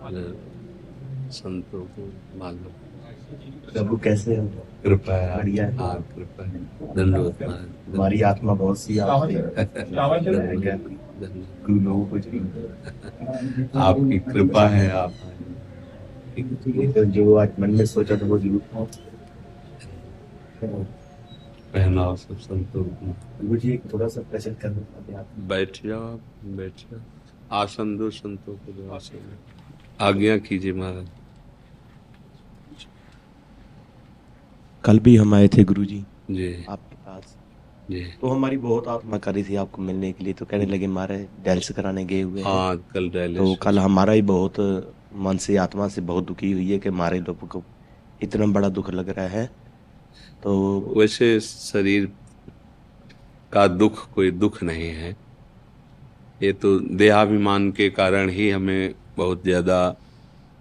संतों को मालूम। प्रभु कैसे हो? कृपा है बढ़िया है। हाँ कृपा है। धन्यवाद महाराज, हमारी आत्मा बहुत सी आपसे रहेगा। धन्यवाद। गुरु लोगों को चाहिए। आपकी कृपा है, आप ये तो जो आज मन में सोचा था वो जरूर पहनाओ सब संतों को। गुरु जी एक थोड़ा सा प्रश्न कर दो आप। बैठ जाओ आप, बैठ जाओ। आसन दो संतों को, दो आसन। आज्ञा कीजिए महाराज। कल भी हम आए थे गुरु जी जी आपके पास, जी। तो हमारी बहुत आत्मा कर रही थी आपको मिलने के लिए, तो कहने लगे हमारे डायलिसिस कराने गए हुए हैं। हाँ कल तो डायलिसिस। कल हमारा ही बहुत मन से आत्मा से बहुत दुखी हुई है कि हमारे लोगों को इतना बड़ा दुख लग रहा है। तो वैसे शरीर का दुख कोई दुख नहीं है, ये तो देहाभिमान के कारण ही हमें बहुत ज्यादा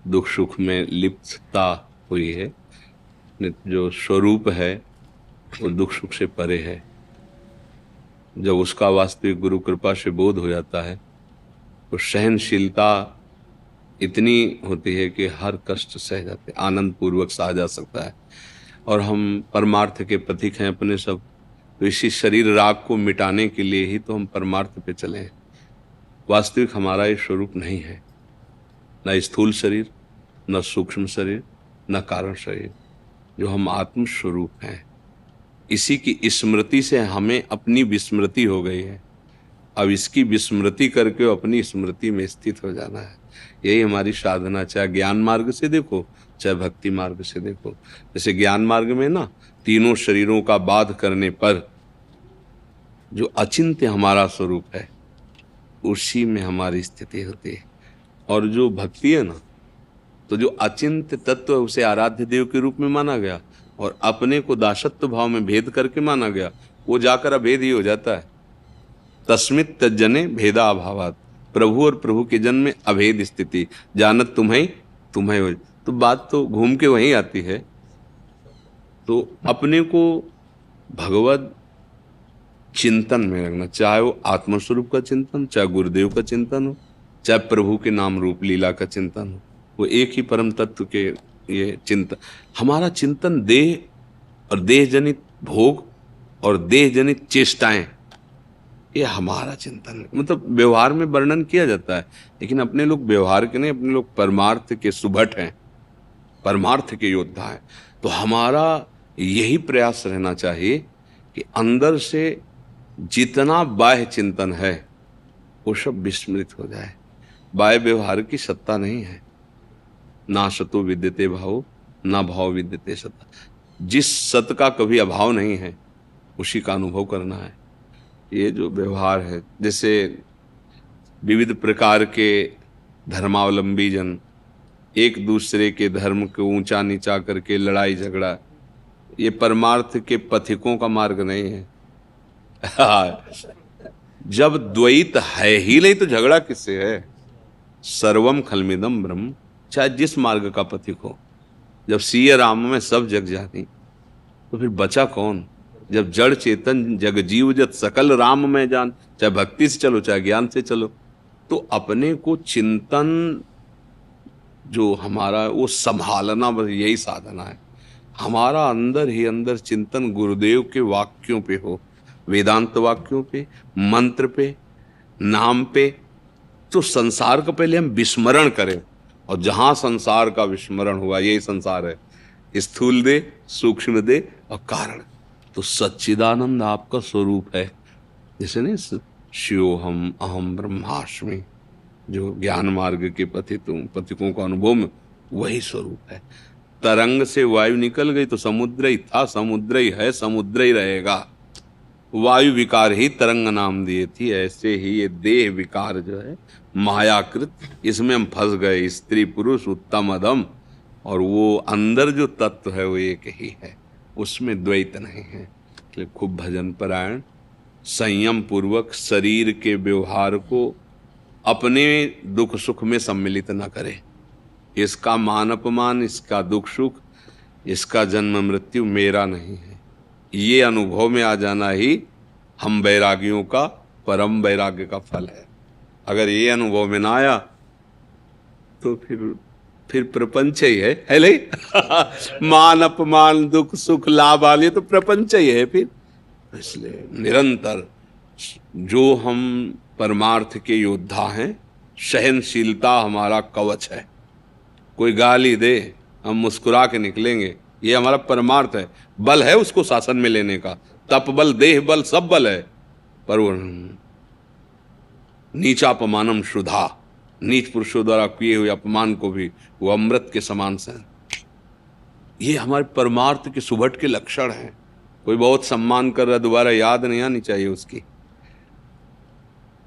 दुख सुख में लिप्तता हुई है। जो स्वरूप है वो दुख सुख से परे है। जब उसका वास्तविक गुरु कृपा से बोध हो जाता है तो सहनशीलता इतनी होती है कि हर कष्ट सह जाते, आनंद पूर्वक सहा जा सकता है। और हम परमार्थ के प्रतीक हैं अपने सब, तो इसी शरीर राग को मिटाने के लिए ही तो हम परमार्थ पे चले हैं। वास्तविक हमारा ये स्वरूप नहीं है, न स्थूल शरीर, न सूक्ष्म शरीर, न कारण शरीर। जो हम आत्म स्वरूप हैं, इसी की स्मृति से हमें अपनी विस्मृति हो गई है। अब इसकी विस्मृति करके अपनी स्मृति में स्थित हो जाना है। यही हमारी साधना, चाहे ज्ञान मार्ग से देखो चाहे भक्ति मार्ग से देखो। जैसे ज्ञान मार्ग में ना, तीनों शरीरों का बाध करने पर जो अचिंत्य हमारा स्वरूप है उसी में हमारी स्थिति होती है। और जो भक्ति है ना, तो जो अचिंत्य तत्व है उसे आराध्य देव के रूप में माना गया, और अपने को दासत्व भाव में भेद करके माना गया, वो जाकर अभेद ही हो जाता है। तस्मित तज्जने भेदा अभावात, प्रभु और प्रभु के जन्म में अभेद स्थिति, जानत तुम्हें तुम्हें हो। तो बात तो घूम के वहीं आती है। तो अपने को भगवत चिंतन में रखना, चाहे वो आत्मस्वरूप का चिंतन, चाहे गुरुदेव का चिंतन हो, चाहे प्रभु के नाम रूप लीला का चिंतन हो, वो एक ही परम तत्व के ये चिंतन। हमारा चिंतन देह और देह जनित भोग और देह जनित चेष्टाएं, ये हमारा चिंतन है। मतलब व्यवहार में वर्णन किया जाता है, लेकिन अपने लोग व्यवहार के नहीं, अपने लोग परमार्थ के सुभट हैं, परमार्थ के योद्धा हैं। तो हमारा यही प्रयास रहना चाहिए कि अंदर से जितना बाह्य चिंतन है वो सब विस्मृत हो जाए। बाह्य व्यवहार की सत्ता नहीं है। ना सतो विद्यते भाव, ना भाव विद्यते सत्ता। जिस सत का कभी अभाव नहीं है उसी का अनुभव करना है। ये जो व्यवहार है, जैसे विविध प्रकार के धर्मावलंबी जन एक दूसरे के धर्म को ऊंचा नीचा करके लड़ाई झगड़ा, ये परमार्थ के पथिकों का मार्ग नहीं है। जब द्वैत है ही नहीं तो झगड़ा किससे है? सर्वम खलमिदम ब्रह्म, चाहे जिस मार्ग का पथिक हो। जब सिय राम में सब जग जानी तो फिर बचा कौन? जब जड़ चेतन जग जीव जत सकल राम में जान, चाहे भक्ति से चलो चाहे ज्ञान से चलो। तो अपने को चिंतन जो हमारा वो संभालना, बस यही साधना है। हमारा अंदर ही अंदर चिंतन गुरुदेव के वाक्यों पे हो, वेदांत वाक्यों पे, मंत्र पे, नाम पे। तो संसार का पहले हम विस्मरण करें, और जहां संसार का विस्मरण हुआ यही संसार है, स्थूल दे, सूक्ष्म दे और कारण। तो सच्चिदानंद आपका स्वरूप है। जैसे नहीं, शिवोहम अहम ब्रह्मास्मि, जो ज्ञान मार्ग के पथिकों का अनुभव में वही स्वरूप है। तरंग से वायु निकल गई तो समुद्र ही था, समुद्र ही है, समुद्र ही रहेगा। वायु विकार ही तरंग नाम दिए थी। ऐसे ही ये देह विकार जो है मायाकृत, इसमें हम फंस गए, स्त्री पुरुष उत्तम अधम। और वो अंदर जो तत्व है वो एक ही है, उसमें द्वैत नहीं है। इसलिए खूब भजन परायण, संयम पूर्वक शरीर के व्यवहार को अपने दुख सुख में सम्मिलित न करे। इसका मान अपमान, इसका दुख सुख, इसका जन्म मृत्यु मेरा नहीं है, ये अनुभव में आ जाना ही हम वैरागियों का परम वैराग्य का फल है। अगर ये अनुभव में ना आया तो फिर प्रपंच ही है नहीं? मान अपमान दुख सुख लाभ आने तो प्रपंच ही है फिर। इसलिए निरंतर जो हम परमार्थ के योद्धा हैं, सहनशीलता हमारा कवच है। कोई गाली दे हम मुस्कुरा के निकलेंगे, ये हमारा परमार्थ है। बल है उसको शासन में लेने का, तप बल देह बल सब बल है, पर वो नीचापमानम शुद्धा, नीच पुरुषों द्वारा किए हुए अपमान को भी वो अमृत के समान सहन, ये हमारे परमार्थ के सुभट के लक्षण हैं। कोई बहुत सम्मान कर रहा है, दोबारा याद नहीं आनी चाहिए उसकी।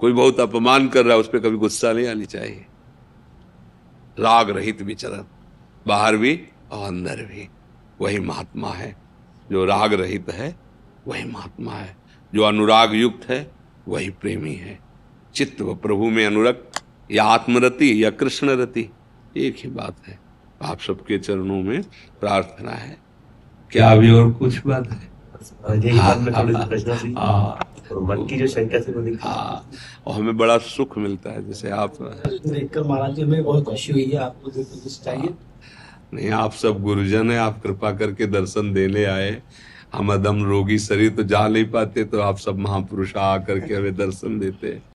कोई बहुत अपमान कर रहा है, उस पर कभी गुस्सा नहीं आनी चाहिए। राग रहित विचरण, बाहर भी और अंदर भी, वही महात्मा है। जो राग रहित है वही महात्मा है, जो अनुराग युक्त है वही प्रेमी है। चित्त व प्रभु में अनुरक्त, या आत्मरति या कृष्ण रति, एक ही बात है। आप सबके चरणों में प्रार्थना है। क्या अभी और कुछ बात है? मन की जो शंका थी वो दिखा। और हमें बड़ा सुख मिलता है, जैसे आप देखकर महाराज जी में बहुत खुशी हुई है। आपको कुछ चाहिए? नहीं, आप सब गुरुजन है, आप कृपा करके दर्शन देने आए। हम अदम रोगी शरीर तो जा नहीं पाते, तो आप सब महापुरुष आ करके हमें दर्शन देते हैं।